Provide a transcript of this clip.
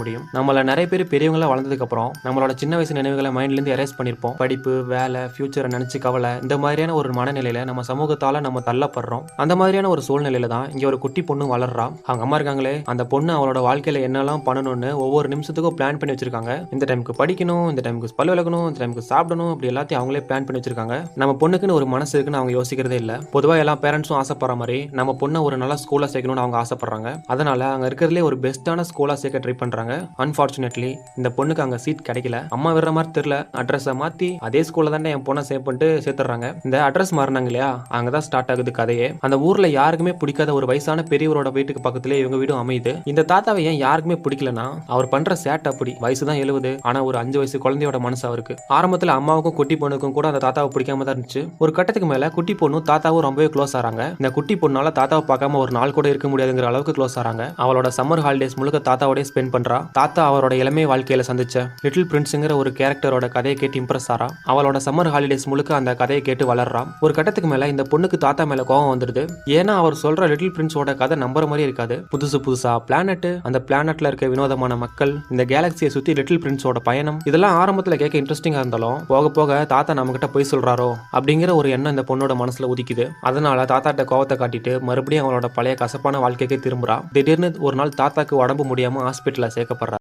முடியும். நம்மள நிறைய பேர் பெரியவங்களா வளர்ந்ததுக்கு அப்புறம் நம்மளோட சின்ன வயசு நினைவுகளை மைண்ட்ல இருந்து எரேஸ் பண்ணிருப்போம். படிப்பு, வேலை, ஃபியூச்சரை நினைச்சு கவலை, இந்த மாதிரியான ஒரு மனநிலையில நம்ம சமூகத்தால நம்ம தள்ளப்படுறோம். அந்த மாதிரியான ஒரு சூழ்நிலையில தான் இங்க ஒரு குட்டி பொண்ணு வளர்றா. அவங்க அம்மா இருக்காங்களே, அந்த பொண்ணு அவளோட வாழ்க்கையில என்னெல்லாம் பண்ணணும்னு ஒவ்வொரு நிமிஷத்துக்கும் பிளான் பண்ணி வச்சிருக்காங்க. இந்த டைமுக்கு படிக்கணும், இந்த டைமுக்கு பல் விளக்கணும், இந்த டைமுக்கு சாப்பிடணும், அப்படி எல்லாத்தையும் அவங்களே பிளான் பண்ணி வச்சிருக்காங்க. நம்ம பொண்ணுக்குன்னு ஒரு மனசு இருக்குன்னு அவங்க யோசிக்கிறதே இல்ல. பொதுவா எல்லா பேரண்ட்ஸும் ஆசைப்படுற மாதிரி நம்ம பொண்ணை ஒரு நல்ல ஸ்கூல்ல சேர்க்கணும்னு அவங்க ஆசைப்படுறாங்க. அதனால அங்க இருக்கிறதுலே ஒரு பெஸ்ட்டான ஸ்கூலா சேர்க்க ட்ரை பண்றாங்க. அன்பார்ச்சுனேட்லி இந்த பொண்ணுக்கு அங்க சீட் கிடைக்கல. அம்மா விடுற மாதிரி தெரியல, அட்ரஸை மாத்தி அதே ஸ்கூல்ல தான் என் பொண்ணை சேவ் பண்ணிட்டு சேர்த்துறாங்க. இந்த அட்ரஸ் மாறினாங்க இல்லையா, அங்கதான் ஸ்டார்ட் ஆகுது கதையே. அந்த ஊர்ல யாருக்குமே பிடிக்காத ஒரு வயசான பெரியவரோட வீட்டுக்கு பக்கத்துல இவங்க வீடும் அமையுது. இந்த தாத்தாவை ஏன் யாருக்குமே பிடிக்கலனா, அவர் பண்ற சேட் அப்படி. வயசுதான் 70, ஆனா ஒரு 5 வயசு குழந்தையோட மனசு அவருக்கு. ஆரம்பத்துல அம்மாவுக்கும் குட்டி பொண்ணுக்கும் கூட அந்த தாத்தாவை பிடிக்காம தான் இருந்துச்சு. ஒரு கட்டத்துக்கு மேல குட்டி பொண்ணு தாத்தாவும் ரொம்பவே க்ளோஸ் ஆறாங்க. இந்த குட்டி பொண்ணால தாத்தாவை பார்க்காம ஒரு நாள் கூட இருக்க முடியாதுங்கிற அளவுக்கு க்ளோஸ் ஆறாங்க. அவளோட சம்மர் ஹாலிடேஸ் முழுக்க தாத்தாவோட ஸ்பெண்ட் பண்றா. தாத்தா அவரோட இளமை வாழ்க்கையில சந்திச்ச லிட்டில் பிரின்ஸ்ங்கிற ஒரு கேரக்டரோட கதையை கேட்டு இம்ப்ரெஸ் ஆறா. அவளோட சம்மர் ஹாலிடேஸ் முழுக்க அந்த கதையை கேட்டு வளர்றா. ஒரு கட்டத்துக்கு மேல இந்த பொண்ணுக்கு தாத்தா மேல கோவம் வந்துடுது. ஏன்னா அவர் சொல்ற லிட்டில் பிரின்ஸோட கதை நம்புற மாதிரி இருக்காது. புதுசா பிளானட், அந்த பிளானட்ல இருக்க வினோதமான மக்கள், இந்த கேலக்சியை சுத்தி லிட்டில் பிரின்ஸோட பயணம், இதெல்லாம் ஆரம்பத்துல கேட்க இன்ட்ரெஸ்டிங்கா இருந்தாலும் போக போக தாத்தா நம்ம கிட்ட போய் சொல்றாரோ அப்படிங்கிற ஒரு எண்ணம் இந்த பொண்ணோட மனசுல உதிக்குது. அதனால தாத்தாட்ட கோவத்தை காட்டிட்டு மறுபடியும் அவளோட பழைய கசப்பான வாழ்க்கைக்கு திரும்புறா. திடீர்னு ஒரு நாள் தாத்தாக்கு உடம்பு முடியாம ஹாஸ்பிட்டல்ல சேர்க்கப்படுறா.